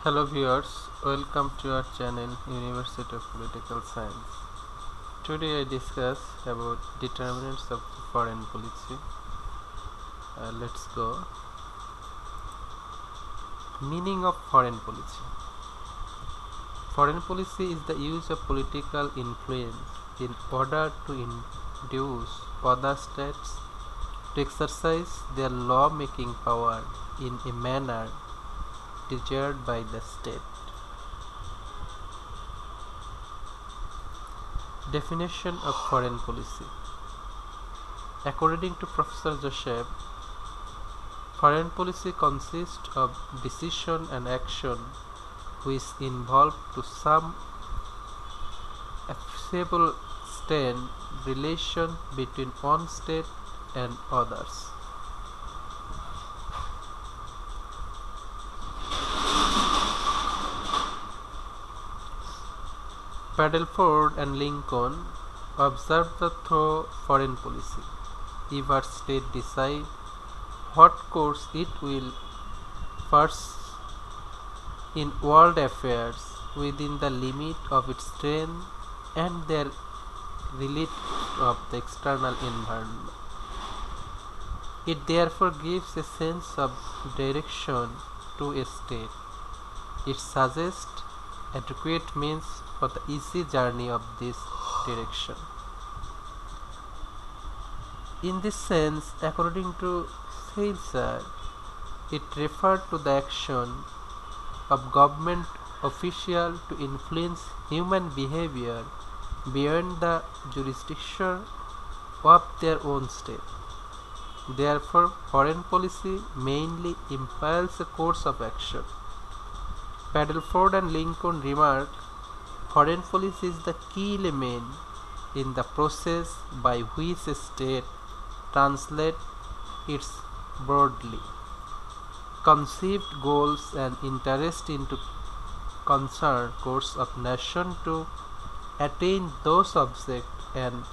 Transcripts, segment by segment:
Hello viewers, welcome to our channel University of Political Science. Today I discuss about determinants of foreign policy. Let's go. Meaning of foreign policy. Foreign policy is the use of political influence in order to induce other states to exercise their law-making power in a manner desired by the state. Definition of foreign policy. According to Professor Joseph, foreign policy consists of decision and action which involve to some appreciable extent relation between one state and others. Padelford and Lincoln observed that through foreign policy, if a state decide what course it will pursue in world affairs within the limit of its strength and their relate of the external environment. It therefore gives a sense of direction to a state. It suggests adequate means for the easy journey of this direction. In this sense, according to Herein, it referred to the action of government officials to influence human behavior beyond the jurisdiction of their own state. Therefore, foreign policy mainly impels a course of action. Padelford and Lincoln remarked, foreign policy is the key element in the process by which a state translates its broadly conceived goals and interests into concerned course of nation to attain those objects and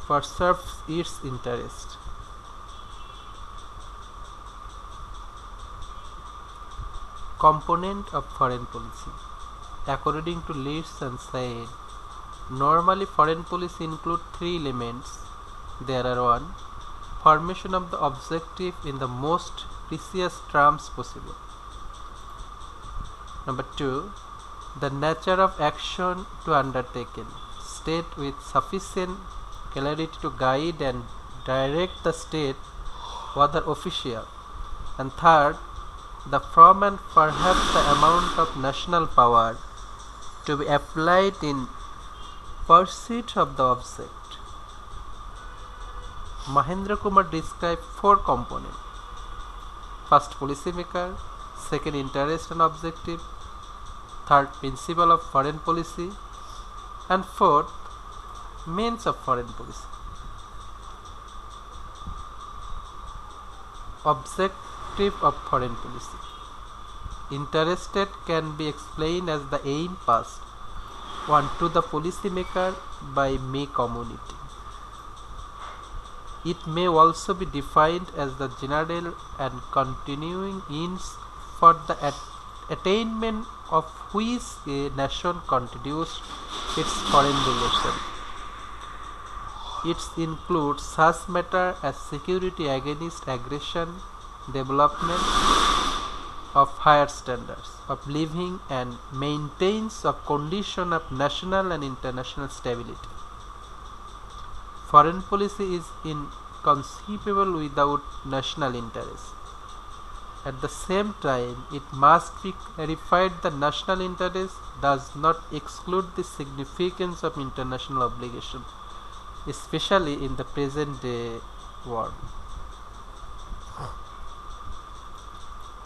preserves its interest. Component of foreign policy. According to Leeds and Said, normally foreign policy includes three elements. There are 1. Formation of the objective in the most precise terms possible. Number 2. The nature of action to undertaken. State with sufficient clarity to guide and direct the state other official. And 3rd, the form and perhaps the amount of national power to be applied in pursuit of the object. Mahendra Kumar described 4 components. First, policymaker. Second, interest and objective. Third, principle of foreign policy. And fourth, means of foreign policy. Objective of foreign policy. Interested can be explained as the aim passed on to the policymaker by me community. It may also be defined as the general and continuing ends for the attainment of which a nation contributes its foreign relation. It includes such matters as security against aggression, development of higher standards of living and maintains a condition of national and international stability. Foreign policy is inconceivable without national interest. At the same time, it must be clarified that national interest does not exclude the significance of international obligation, especially in the present day world.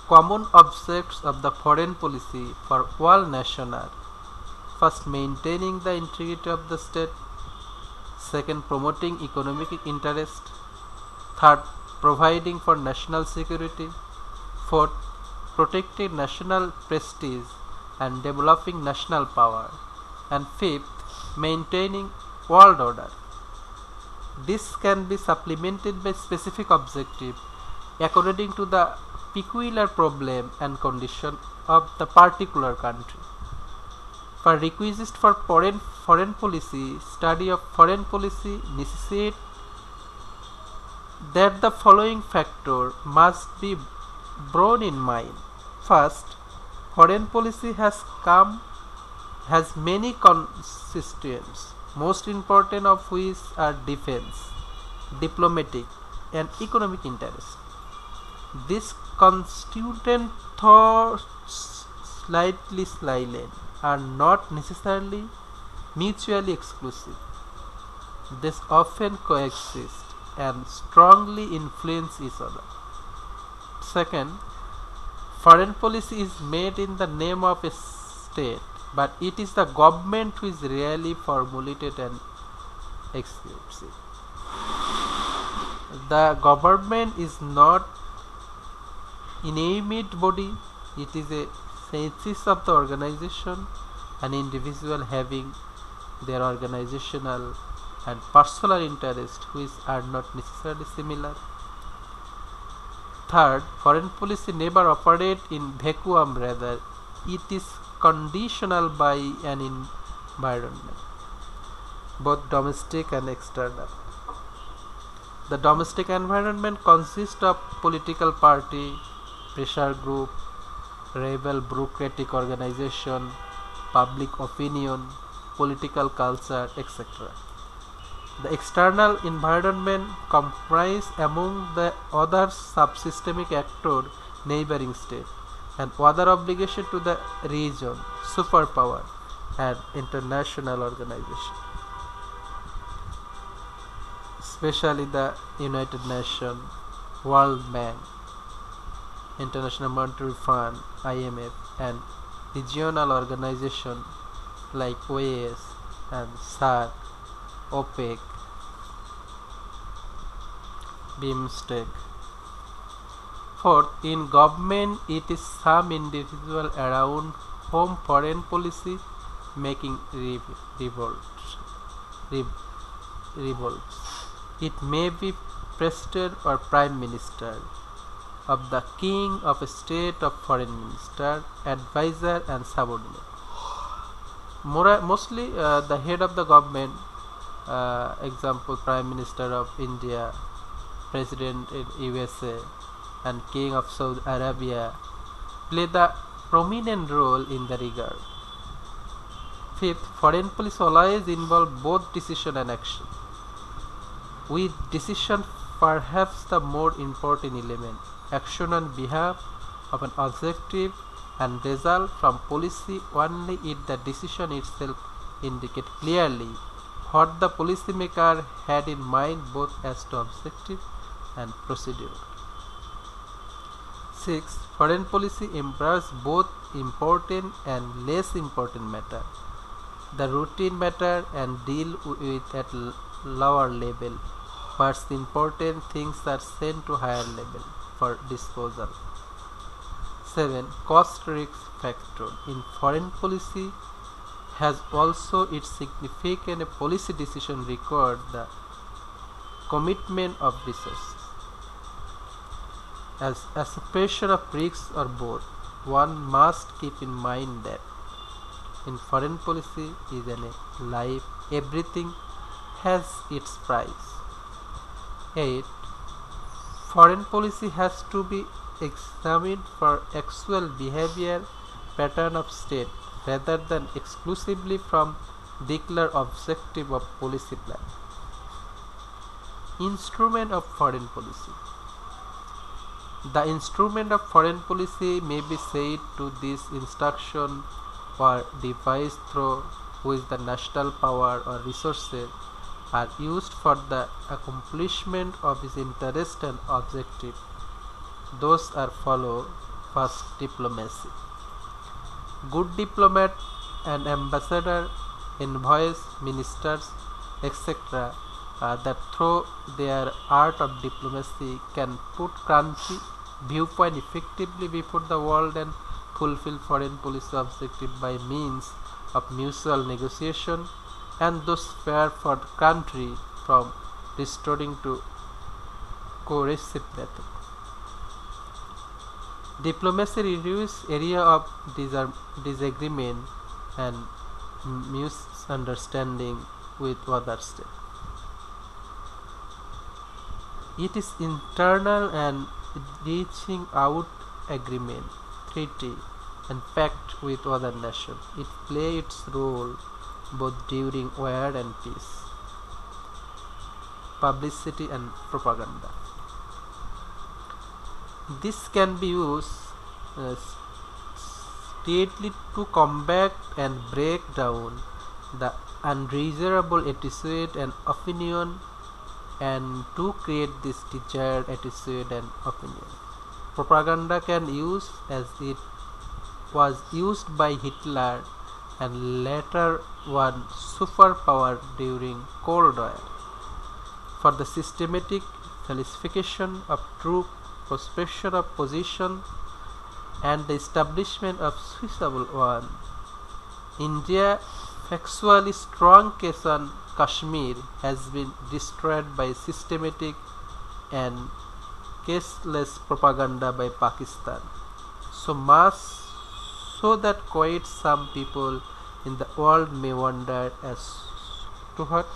Common objects of the foreign policy for all nations are: first, maintaining the integrity of the state; second, promoting economic interest; third, providing for national security; fourth, protecting national prestige and developing national power; and fifth, maintaining world order. This can be supplemented by specific objectives according to the peculiar problem and condition of the particular country. For requisite for foreign policy, study of foreign policy necessitates that the following factor must be borne in mind. First, foreign policy has many constituents, most important of which are defense, diplomatic, and economic interests. These constituents, though slightly silent, are not necessarily mutually exclusive. They often coexist and strongly influence each other. Second, foreign policy is made in the name of a state, but it is the government who is really formulated and executes it. The government is not inanimate body, it is a synthesis of the organization, an individual having their organizational and personal interests which are not necessarily similar. Third, foreign policy never operates in vacuum, rather it is conditional by an environment, both domestic and external. The domestic environment consists of political party, pressure group, rebel bureaucratic organization, public opinion, political culture, etc. The external environment comprises among the other subsystemic actors neighboring state and other obligation to the region, superpower, and international organization, especially the United Nations, World Bank, International Monetary Fund, IMF, and regional organizations like OAS and SAARC, OPEC, BIMSTEC. Fourth, in government it is some individual around whom foreign policy making revolts. It may be president or prime minister of the king of a state of foreign minister, advisor and subordinate. Mostly the head of the government, example Prime Minister of India, President in USA and King of Saudi Arabia, play the prominent role in the regard. Fifth, foreign policy always involve both decision and action, with decision perhaps the more important element. Action on behalf of an objective and result from policy only if the decision itself indicates clearly what the policymaker had in mind both as to objective and procedure. 6. Foreign policy embraces both important and less important matter, the routine matter and deal with at lower level, but important things are sent to higher level for disposal. 7. Cost risk factor in foreign policy has also its significant. A policy decision requires the commitment of resources. As anticipation of risks or both, one must keep in mind that in foreign policy is in a life, everything has its price. 8. Foreign policy has to be examined for actual behavior pattern of state rather than exclusively from declared objective of policy plan. Instrument of foreign policy. The instrument of foreign policy may be said to this instruction or device through which the national power or resources are used for the accomplishment of his interest and objective. Those are follow. First, diplomacy. Good diplomat and ambassador, envoys, ministers, etc. That through their art of diplomacy can put country viewpoint effectively before the world and fulfill foreign policy objective by means of mutual negotiation, and thus fair for the country from restoring to coercive method. Diplomacy reduces area of disagreement and misunderstanding with other states. It is internal and reaching out agreement, treaty, and pact with other nations. It plays its role both during war and peace. Publicity and propaganda. This can be used steadily to combat and break down the undesirable attitude and opinion and to create this desired attitude and opinion. Propaganda can use as it was used by Hitler and later one superpower during Cold War for the systematic falsification of truth, prospection of position, and the establishment of suitable one. India factually strong case on Kashmir has been destroyed by systematic and caseless propaganda by Pakistan. So much so that quite some people in the world may wonder as to what,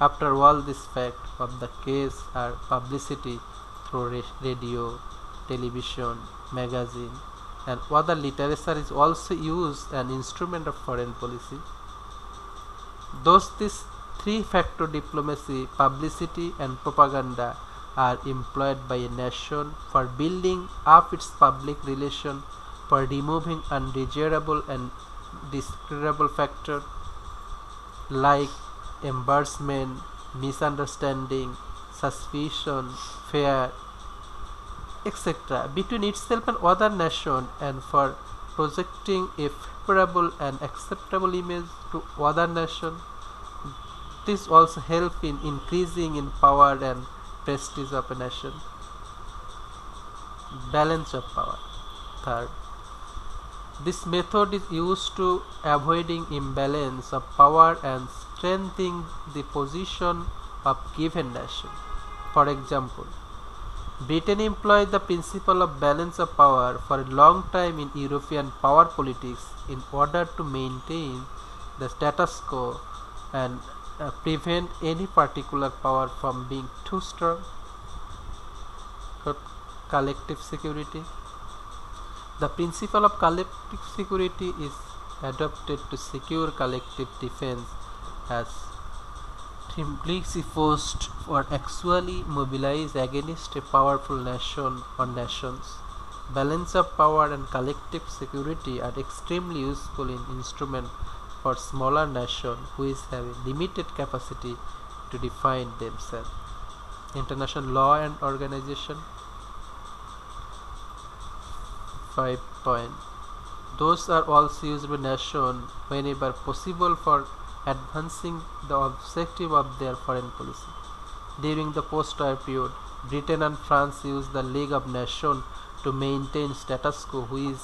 after all this fact of the case are publicity through radio, television, magazine, and other literature is also used an instrument of foreign policy. Thus these three-factor diplomacy, publicity and propaganda are employed by a nation for building up its public relation, for removing undesirable and discreditable factors like embarrassment, misunderstanding, suspicion, fear, etc. between itself and other nation, and for projecting a favorable and acceptable image to other nation. This also helps in increasing in power and prestige of a nation. Balance of power. Third, this method is used to avoiding imbalance of power and strengthening the position of given nation. For example, Britain employed the principle of balance of power for a long time in European power politics in order to maintain the status quo and prevent any particular power from being too strong. Collective security. The principle of collective security is adopted to secure collective defense as implicit force or actually mobilize against a powerful nation or nations. Balance of power and collective security are extremely useful in instrument for smaller nations which have a limited capacity to define themselves. International law and organization. 5 point. Those are also used by nations whenever possible for advancing the objective of their foreign policy. During the post-war period, Britain and France used the League of Nations to maintain status quo which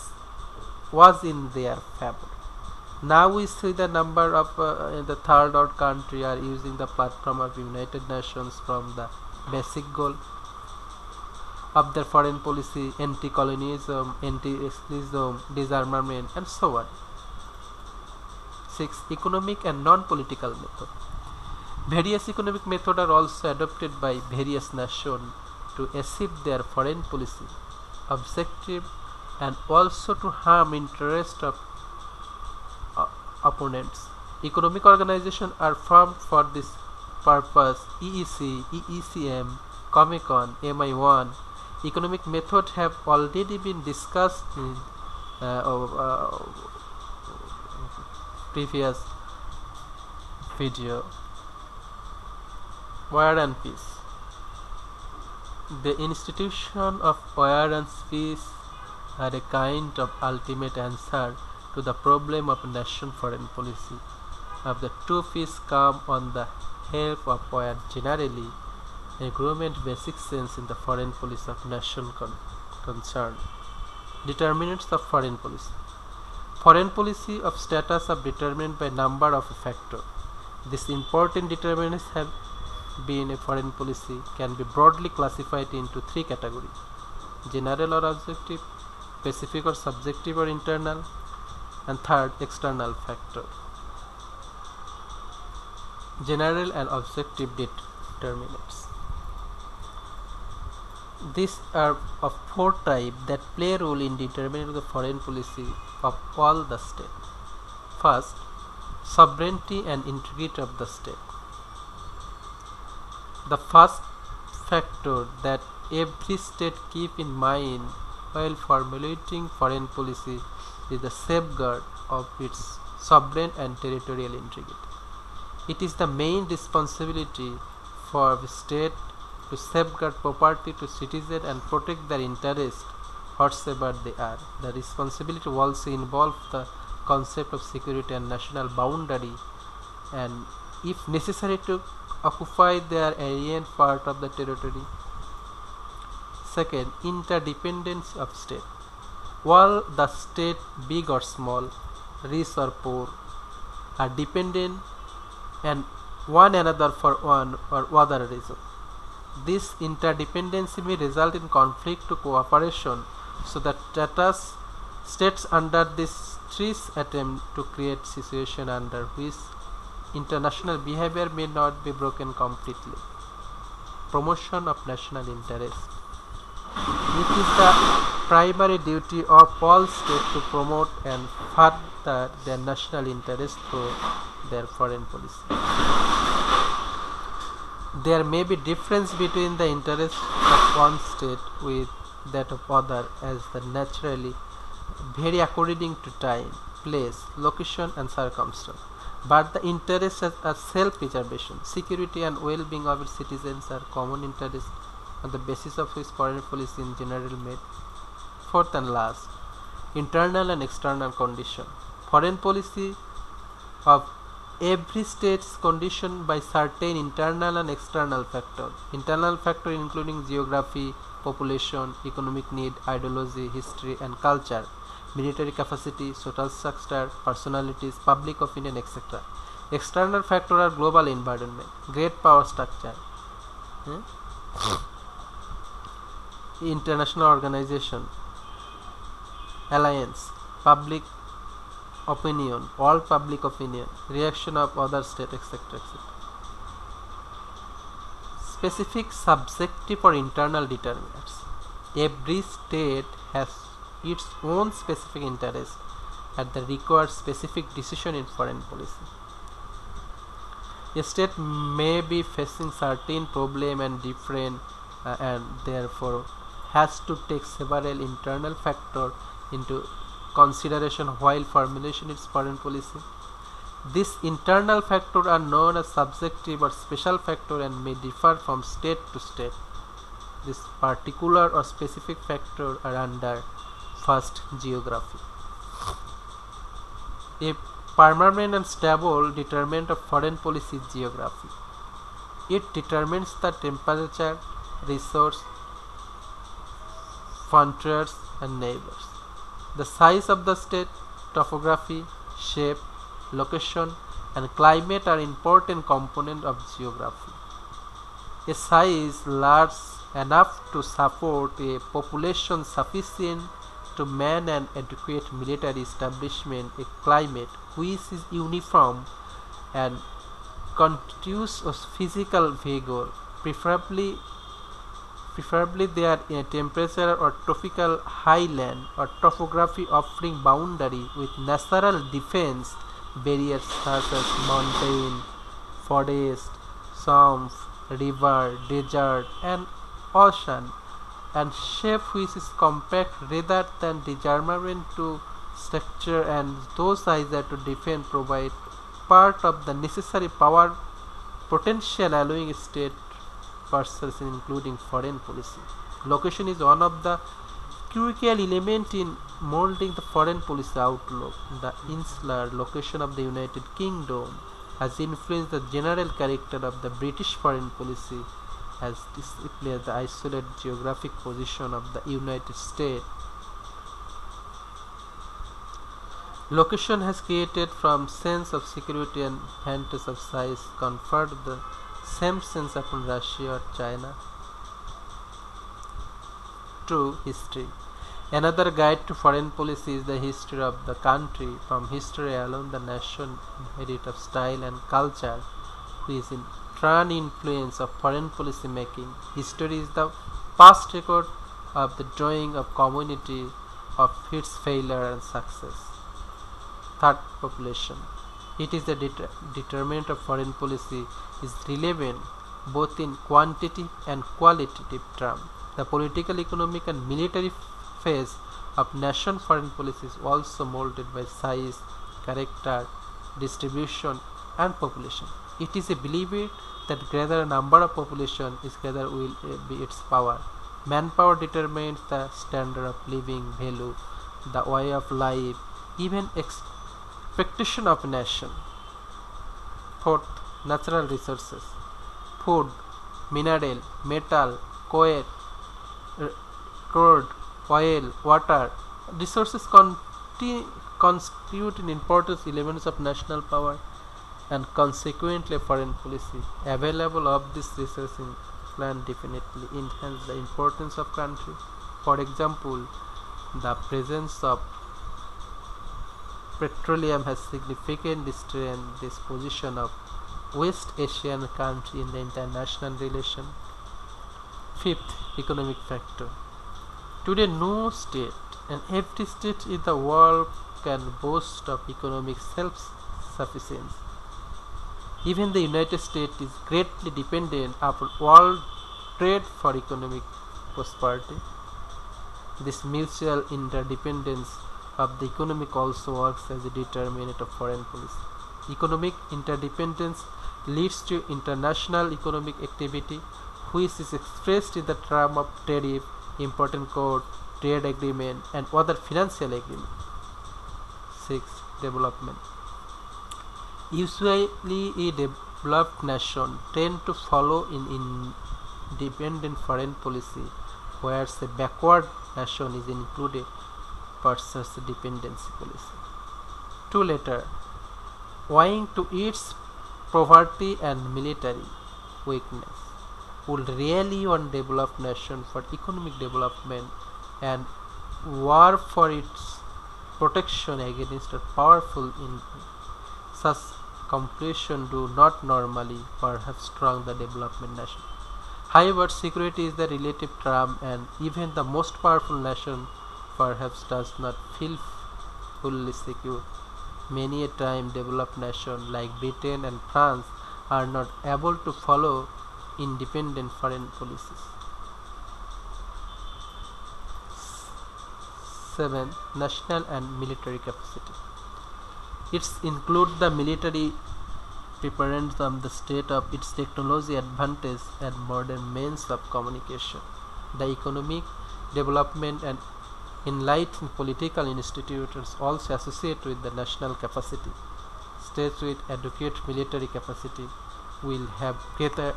was in their favor. Now we see the number of the third world country are using the platform of United Nations from the basic goal of their foreign policy, anti-colonialism, anti-racism, disarmament, and so on. 6. Economic and non-political method. Various economic methods are also adopted by various nations to achieve their foreign policy objective and also to harm interest of opponents. Economic organizations are formed for this purpose. EEC, EECM, Comecon, MI1. Economic methods have already been discussed in previous video. War and peace. The institution of war and peace are a kind of ultimate answer to the problem of nation foreign policy. Of the two peace come on the help of war generally, agreement basic sense in the foreign policy of nation concerned. Determinants of foreign policy. Foreign policy of status are determined by number of factors. These important determinants have been a foreign policy can be broadly classified into three categories: general or objective, specific or subjective or internal, and third, external factor, general and objective determinants. These are of four types that play a role in determining the foreign policy of all the state. First, sovereignty and integrity of the state. The first factor that every state keep in mind while formulating foreign policy is the safeguard of its sovereign and territorial integrity. It is the main responsibility for the state to safeguard property to citizens and protect their interests whatsoever they are. The responsibility also involves the concept of security and national boundary, and if necessary to occupy their area and part of the territory. Second, interdependence of state. All the state, big or small, rich or poor, are dependent on one another for one or other reason. This interdependency may result in conflict to cooperation, so that states under this stress attempt to create situation under which international behavior may not be broken completely. Promotion of national interest. It is the primary duty of all states to promote and further their national interest through their foreign policy. There may be difference between the interest of one state with that of other, as the naturally vary according to time, place, location and circumstance. But the interests are self-preservation, security and well-being of its citizens are common interests on the basis of which foreign policy in general made. Fourth and last, internal and external condition. Foreign policy of every state is conditioned by certain internal and external factors. Internal factors including geography, population, economic need, ideology, history and culture, military capacity, social structure, personalities, public opinion, etc. External factors are global environment, great power structure, international organization, alliance, public opinion, all public opinion, reaction of other state, etc. etc. Specific subjective or internal determinants. Every state has its own specific interest and that requires specific decision in foreign policy. A state may be facing certain problem and different and therefore has to take several internal factors into consideration while formulating its foreign policy. These internal factors are known as subjective or special factors and may differ from state to state. These particular or specific factors are under first, geography. A permanent and stable determinant of foreign policy is geography. It determines the temperature, resource, frontiers and neighbors. The size of the state, topography, shape, location and climate are important components of geography. A size large enough to support a population sufficient to man an adequate military establishment, a climate which is uniform and continuous of physical vigor, preferably they are in a temperature or tropical highland or topography offering boundary with natural defense barriers such as mountain, forest, swamp, river, desert and ocean, and shape which is compact rather than determined to structure, and those sizes to defend provide part of the necessary power potential allowing state pursuits including foreign policy. Location is one of the crucial elements in molding the foreign policy outlook. The insular location of the United Kingdom has influenced the general character of the British foreign policy as displayed the isolated geographic position of the United States. Location has created from sense of security and advantage of size conferred the same sense upon Russia or China. 2. History. Another guide to foreign policy is the history of the country. From history alone, the nation inherit of style and culture, which is in turn influence of foreign policy making. History is the past record of the drawing of community of its failure and success. Third, population. It is the determinant of foreign policy is relevant both in quantitative and qualitative terms. The political, economic, and military phase of nation foreign policy is also molded by size, character, distribution, and population. It is believed that greater number of population is greater will be its power. Manpower determines the standard of living, value, the way of life, even expectation of a nation. Fourth, natural resources. Food, mineral, metal, coal, crude, oil, water. Resources constitute an important elements of national power and consequently foreign policy. Available of this resource in land definitely enhance the importance of country. For example, the presence of petroleum has significantly strengthened this position of West Asian country in the international relation. Fifth, economic factor. Today, no state and every state in the world can boast of economic self-sufficiency. Even the United States is greatly dependent upon world trade for economic prosperity. This mutual interdependence of the economic also works as a determinant of foreign policy. Economic interdependence leads to international economic activity, which is expressed in the term of tariff, important code, trade agreement, and other financial agreement. 6. Development. Usually, a developed nation tend to follow in independent foreign policy, whereas a backward nation is included for such dependency policy. 2. Later, owing to its poverty and military weakness, would rely on developed nation for economic development and war for its protection against a powerful enemy. Such completion do not normally perhaps strong the development nation. However, security is the relative term, and even the most powerful nation perhaps does not feel fully secure. Many a time developed nations like Britain and France are not able to follow independent foreign policies. 7. National and military capacity. It includes the military preparedness of the state of its technology advantage and modern means of communication. The economic development and enlightened political institutions also associate with the national capacity. States with adequate military capacity will have greater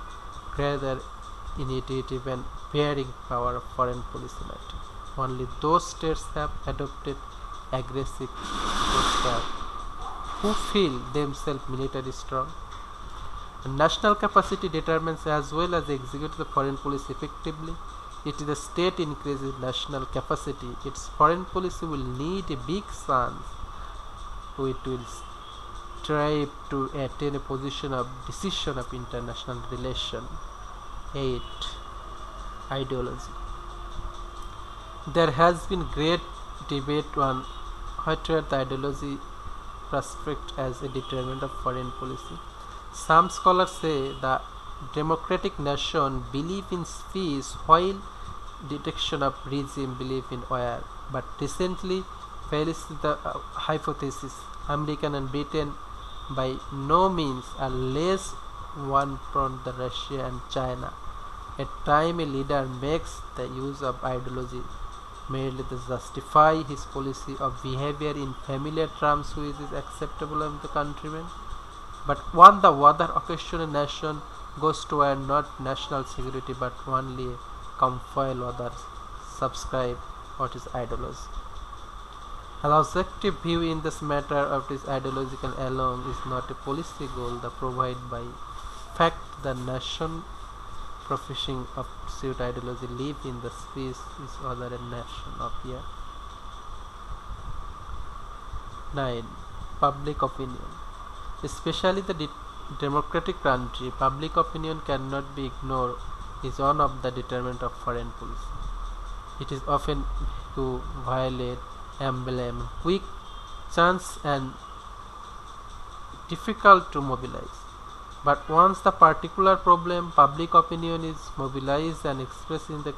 initiative and bearing power of foreign policy matter. Only those states have adopted aggressive posture who feel themselves military strong. National capacity determines as well as execute the foreign policy effectively. It is the state increases national capacity, its foreign policy will need a big chance. It will strive to attain a position of decision of international relation. 8. Ideology. There has been great debate on whether the ideology prospect as a determinant of foreign policy. Some scholars say the democratic nation believe in peace while detection of regime believe in war. But recently, fallacious the hypothesis, American and Britain by no means are less one from the Russia and China. At time a leader makes the use of ideology merely to justify his policy of behavior in familiar terms which is acceptable of the countrymen. But on the other occasion a nation goes to war not national security but only compel others subscribe what is ideology. An objective view in this matter of this ideological alone is not a policy goal that provided by fact the nation professing of suit ideology live in the space is other a nation of here. 9. Public opinion. Especially the democratic country, public opinion cannot be ignored is one of the determinants of foreign policy. It is often to violate, emblem, weak chance and difficult to mobilize. But once the particular problem, public opinion is mobilized and expressed in the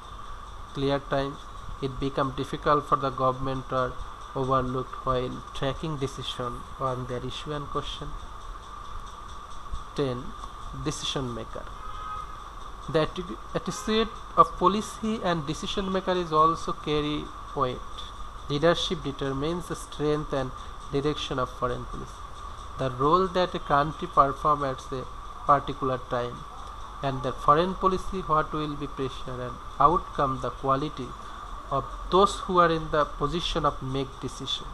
clear times, it becomes difficult for the government or overlooked while tracking decision on their issue and question. 10. Decision maker. The attitude of policy and decision maker is also carry weight. Leadership determines the strength and direction of foreign policy. The role that a country performs at a particular time, and the foreign policy, what will be pressure and outcome, the quality of those who are in the position of make decision.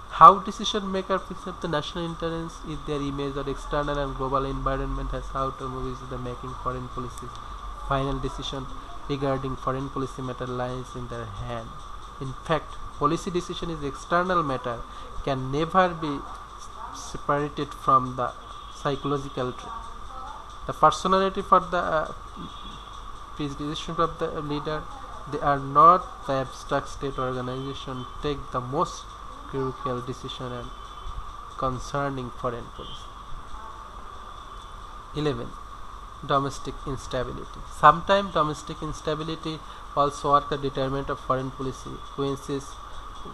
How decision maker perceive the national interest is their image or external and global environment has how to move the making foreign policies. Final decision regarding foreign policy matter lies in their hand. In fact, policy decision is external matter, can never be separated from the psychological trait. The personality for the decision of the leader, they are not the abstract state organization take the most critical decision and concerning foreign policy. 11. Domestic instability. Sometimes domestic instability also are the determinant of foreign policy. Coincidence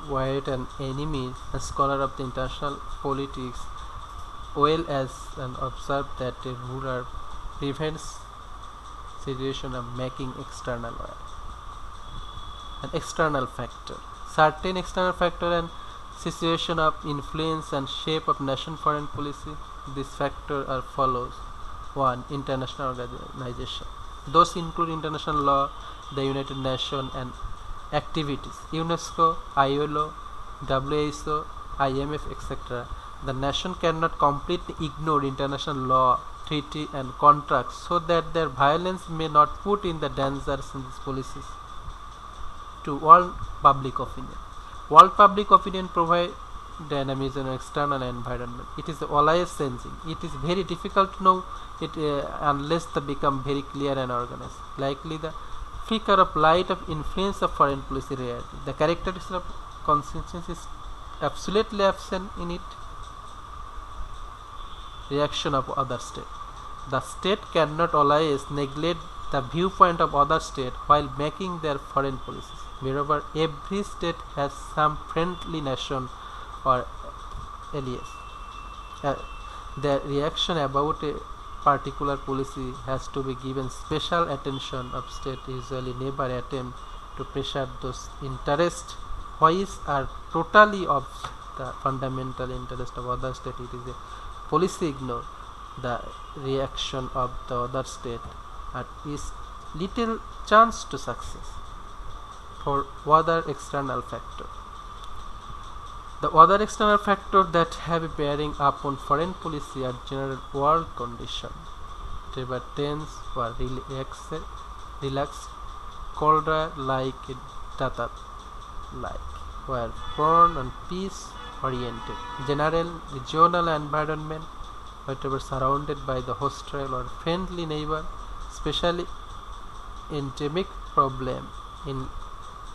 White, an enemy, a scholar of the international politics, well as an observed that a ruler prevents situation of making external war. An external factor. Certain external factor and situation of influence and shape of nation foreign policy. These factors are follows. 1. International organization. Those include international law, the United Nations and activities, UNESCO, ILO, WHO, IMF, etc. The nation cannot completely ignore international law, treaty and contracts so that their violence may not put in the dangers in these policies. To world public opinion. World public opinion provides dynamism in external environment. It is always changing. It is very difficult to know it unless they become very clear and organized. Likely the flicker of light of influence of foreign policy reality. The characteristic of consensus is absolutely absent in it. Reaction of other state. The state cannot always neglect the viewpoint of other state while making their foreign policies. Moreover, every state has some friendly nation or allies. Their reaction about a particular policy has to be given special attention of state usually never attempt to pressure those interests which are totally of the fundamental interest of other state. It is a policy ignore the reaction of the other state and is little chance to success. For other external factor. The other external factors that have a bearing upon foreign policy are general world conditions. Trevor tense or relaxed, colder like a data like, were prone and peace oriented. General regional environment, whatever surrounded by the hostile or friendly neighbor, especially endemic problem in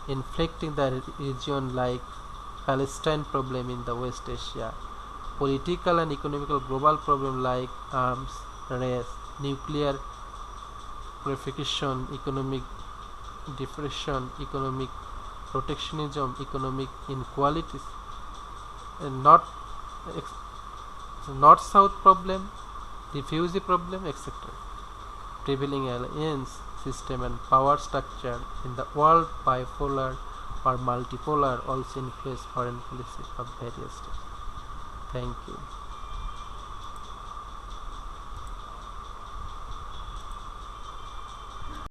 inflicting the region like Palestine problem in the West Asia, political and economical global problem like arms, race, nuclear proliferation, economic depression, economic protectionism, economic inequalities, and north-south problem, refugee problem, etc. Prevailing alliance system and power structure in the world bipolar or multipolar also influence foreign policy of various states. Thank you.